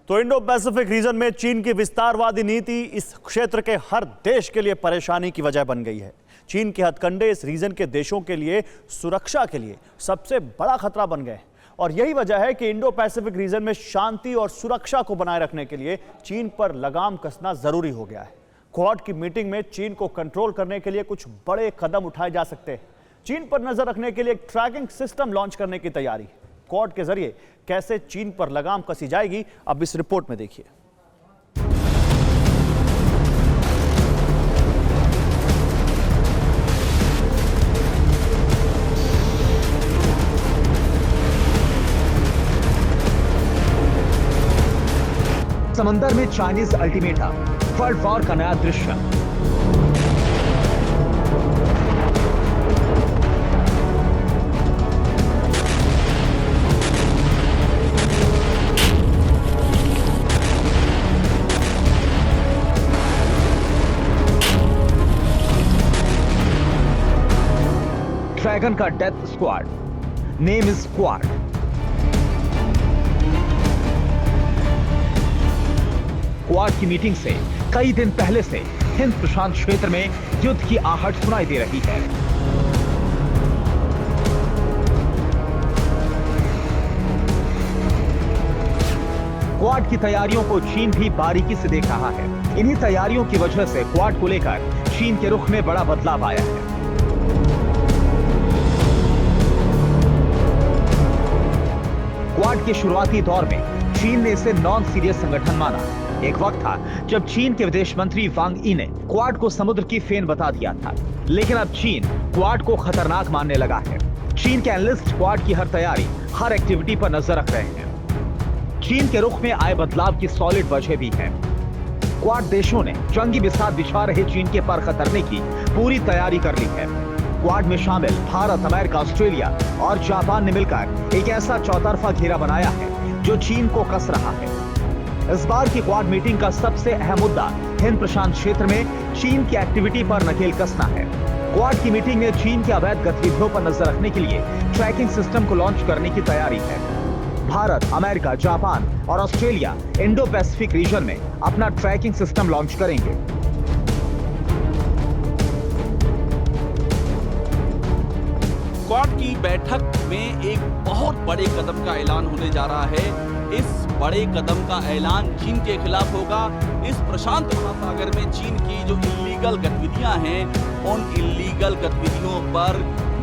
तो Indo Pacific region में चीन की विस्तारवादी नीति इस क्षेत्र के हर देश के लिए परेशानी की वजह बन गई है। चीन के हथकंडे इस रीजन के देशों के लिए सुरक्षा के लिए सबसे बड़ा खतरा बन गए और यही वजह है कि इंडो पैसिफिक रीजन में शांति और सुरक्षा को बनाए रखने के लिए चीन पर लगाम कसना जरूरी हो गया है। क्वाड की मीटिंग में चीन को कंट्रोल करने के लिए कुछ बड़े कदम उठाए जा सकते हैं। चीन पर नजर रखने के लिए एक ट्रैकिंग सिस्टम लॉन्च करने की तैयारी। क्वाड के जरिए कैसे चीन पर लगाम कसी जाएगी, अब इस रिपोर्ट में देखिए। समंदर में चाइनीज अल्टीमेटम, वर्ल्ड वॉर का नया दृश्य। ड्रैगन का death squad, name is quad. Quad की मीटिंग से कई दिन पहले से हिंद प्रशांत क्षेत्र में युद्ध की आहट सुनाई दे रही है। क्वाड की तैयारियों को चीन भी बारीकी से देख रहा है। इन्हीं तैयारियों की वजह से क्वाड को लेकर चीन के रुख में बड़ा बदलाव आया है। क्वाड के शुरुआती दौर में चीन ने इसे नॉन सीरियस संगठन माना। एक वक्त था जब चीन के विदेश मंत्री वांग यी ने क्वाड को समुद्र की फेन बता दिया था, लेकिन अब चीन क्वाड को खतरनाक मानने लगा है। चीन के एनालिस्ट क्वाड की हर तैयारी, हर एक्टिविटी पर नजर रख रहे हैं। चीन के रुख में आए बदलाव की सॉलिड वजह भी है। क्वाड देशों ने जंगी बिसात बिछा रहे चीन के पर खतरने की पूरी तैयारी कर ली है। क्वाड में शामिल भारत, अमेरिका, ऑस्ट्रेलिया और जापान ने मिलकर एक ऐसा चौतरफा घेरा बनाया है जो चीन को कस रहा है। इस बार की क्वाड मीटिंग का सबसे अहम मुद्दा हिंद प्रशांत क्षेत्र में चीन की एक्टिविटी पर नकेल कसना है। क्वाड की मीटिंग में चीन की अवैध गतिविधियों पर नजर रखने के लिए ट्रैकिंग सिस्टम को लॉन्च करने की तैयारी है। भारत, अमेरिका, जापान और ऑस्ट्रेलिया इंडो पैसिफिक रीजन में अपना ट्रैकिंग सिस्टम लॉन्च करेंगे। क्वाड की बैठक में एक बहुत बड़े कदम का ऐलान होने जा रहा है। इस बड़े कदम का ऐलान चीन के खिलाफ होगा। इस प्रशांत महासागर में चीन की जो इल्लीगल गतिविधियां हैं, उन इल्लीगल गतिविधियों पर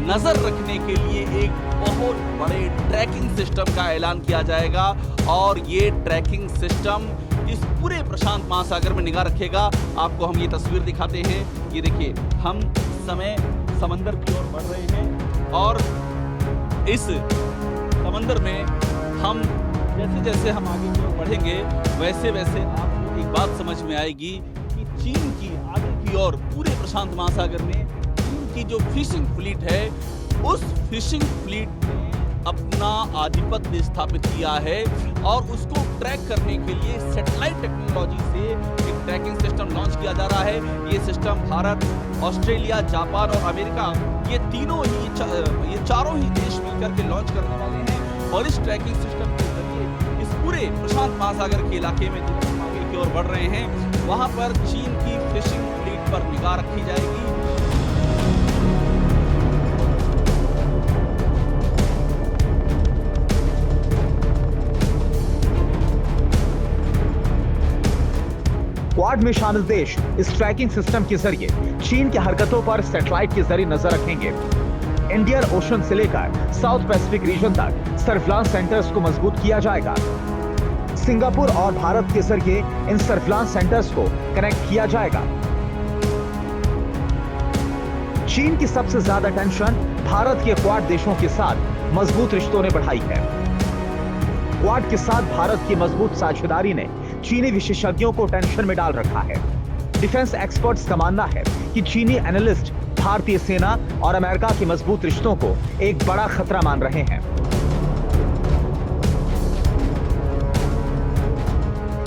नजर रखने के लिए एक बहुत बड़े ट्रैकिंग सिस्टम का ऐलान किया जाएगा और ये ट्रैकिंग सिस्टम इस पूरे प्रशांत महासागर में निगाह रखेगा। आपको हम ये तस्वीर दिखाते हैं। ये देखिए, हम इस समय समंदर की ओर बढ़ रहे हैं और इस समंदर में हम जैसे जैसे हम आगे की ओर बढ़ेंगे वैसे वैसे आपको एक बात समझ में आएगी कि चीन की आगे की ओर पूरे प्रशांत महासागर में चीन की जो फिशिंग फ्लीट है, उस फिशिंग फ्लीट ने अपना आधिपत्य स्थापित किया है और उसको ट्रैक करने के लिए सैटेलाइट टेक्नोलॉजी से एक ट्रैकिंग सिस्टम लॉन्च किया जा रहा है। ये सिस्टम भारत, ऑस्ट्रेलिया, जापान और अमेरिका, ये चारों ही देश मिलकर के लॉन्च करने वाले हैं और इस ट्रैकिंग सिस्टम के जरिए इस पूरे प्रशांत महासागर के इलाके में जो हम आगे की ओर बढ़ रहे हैं, वहां पर चीन की फिशिंग फ्लीट पर निगाह रखी जाएगी। क्वाड में शामिल देश इस ट्रैकिंग सिस्टम के जरिए चीन की हरकतों पर सैटेलाइट के जरिए नजर रखेंगे। इंडियन ओशन से लेकर साउथ पैसिफिक रीजन तक सर्विलांस सेंटर्स को मजबूत किया जाएगा। सिंगापुर और भारत के जरिए इन सर्विलांस सेंटर्स को कनेक्ट किया जाएगा। चीन की सबसे ज्यादा टेंशन भारत के क्वाड देशों के साथ मजबूत रिश्तों ने बढ़ाई है। क्वाड के साथ भारत की मजबूत साझेदारी ने चीनी विशेषज्ञों को टेंशन में डाल रखा है। डिफेंस एक्सपर्ट्स का मानना है कि चीनी एनालिस्ट भारतीय सेना और अमेरिका के मजबूत रिश्तों को एक बड़ा खतरा मान रहे हैं।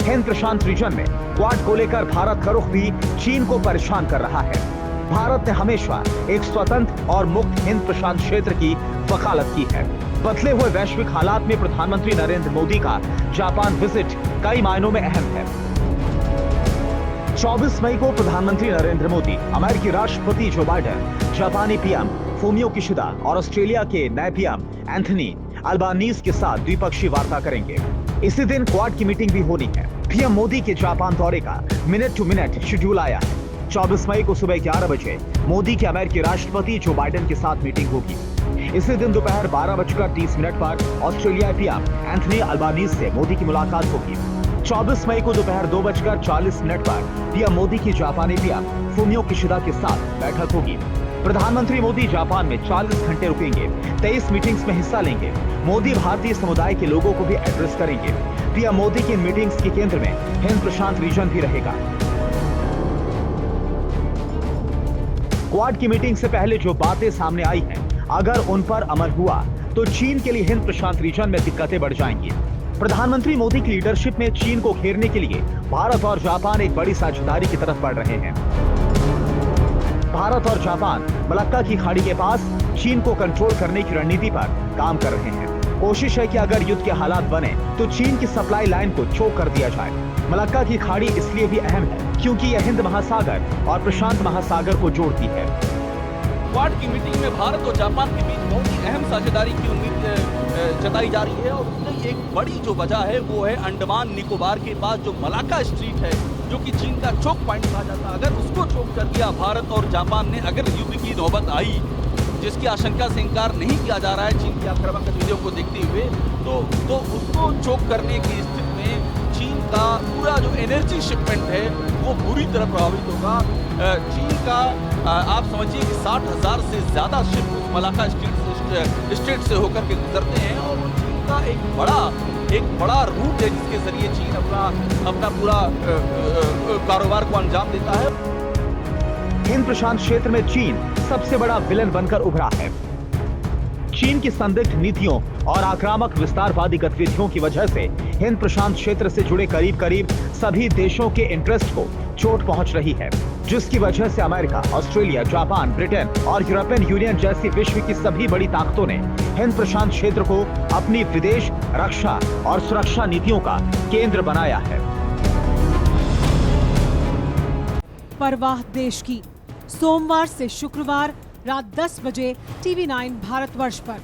हिंद प्रशांत रीजन में क्वाड को लेकर भारत का रुख भी चीन को परेशान कर रहा है। भारत ने हमेशा एक स्वतंत्र और मुक्त हिंद प्रशांत क्षेत्र की वकालत की है। बदले हुए वैश्विक हालात में प्रधानमंत्री नरेंद्र मोदी का जापान विजिट कई मायनों में अहम है। 24 मई को प्रधानमंत्री नरेंद्र मोदी, अमेरिकी राष्ट्रपति जो बाइडेन, जापानी पीएम फूमियो किशिदा और ऑस्ट्रेलिया के नए पीएम एंथनी अल्बानीज के साथ द्विपक्षीय वार्ता करेंगे। इसी दिन क्वाड की मीटिंग भी होनी है। पीएम मोदी के जापान दौरे का मिनट टू मिनट शेड्यूल आया है। 24 मई को सुबह 11 बजे मोदी के अमेरिकी राष्ट्रपति जो बाइडेन के साथ मीटिंग होगी। इसी दिन दोपहर 12:30 पर ऑस्ट्रेलियाई पीएम एंथनी अल्बानीज से मोदी की मुलाकात होगी। 24 मई को दोपहर 2:40 पर पीएम मोदी की जापानी पीएम फूमियो किशिदा के साथ बैठक होगी। प्रधानमंत्री मोदी जापान में 40 घंटे रुकेंगे, 23 मीटिंग्स में हिस्सा लेंगे। मोदी भारतीय समुदाय के लोगों को भी एड्रेस करेंगे। पीएम मोदी की मीटिंग्स के केंद्र में हिंद प्रशांत रीजन भी रहेगा। क्वाड की मीटिंग से पहले जो बातें सामने आई हैं, अगर उन पर अमल हुआ तो चीन के लिए हिंद प्रशांत रीजन में दिक्कतें बढ़ जाएंगी। प्रधानमंत्री मोदी की लीडरशिप में चीन को घेरने के लिए भारत और जापान एक बड़ी साझेदारी की तरफ बढ़ रहे हैं। भारत और जापान मलक्का की खाड़ी के पास चीन को कंट्रोल करने की रणनीति पर काम कर रहे हैं। कोशिश है कि अगर युद्ध के हालात बने तो चीन की सप्लाई लाइन को चोक कर दिया जाए। मलक्का की खाड़ी इसलिए भी अहम है क्योंकि यह हिंद महासागर और प्रशांत महासागर को जोड़ती है। क्वाड की मीटिंग में भारत और जापान के बीच बहुत ही अहम साझेदारी की उम्मीद जताई जा रही है और उसकी एक बड़ी जो वजह है वो है अंडमान निकोबार के पास जो मलाक्का स्ट्रीट है, जो कि चीन का चोक पॉइंट कहा जाता है। अगर उसको चोक कर दिया भारत और जापान ने, अगर युद्ध की नौबत आई, जिसकी आशंका से इनकार नहीं किया जा रहा है चीन की आक्रामक गतिविधियों को देखते हुए, तो उसको चोक करने की स्थिति में चीन का पूरा जो एनर्जी शिपमेंट है वो बुरी तरह प्रभावित होगा। चीन का आप समझिए कि 60,000 से ज्यादा शिप उस मलाक्का स्ट्रेट से होकर के गुजरते हैं और चीन का एक बड़ा रूट है जिसके जरिए चीन अपना पूरा कारोबार को अंजाम देता है। हिंद प्रशांत क्षेत्र में चीन सबसे बड़ा विलन बनकर उभरा है। चीन की संदिग्ध नीतियों और आक्रामक विस्तारवादी गतिविधियों की वजह से हिंद प्रशांत क्षेत्र से जुड़े करीब सभी देशों के इंटरेस्ट को चोट पहुंच रही है, जिसकी वजह से अमेरिका, ऑस्ट्रेलिया, जापान, ब्रिटेन और यूरोपियन यूनियन जैसी विश्व की सभी बड़ी ताकतों ने हिंद प्रशांत क्षेत्र को अपनी विदेश, रक्षा और सुरक्षा नीतियों का केंद्र बनाया है। परवाह देश की, सोमवार से शुक्रवार रात 10 बजे TV9 भारतवर्ष पर।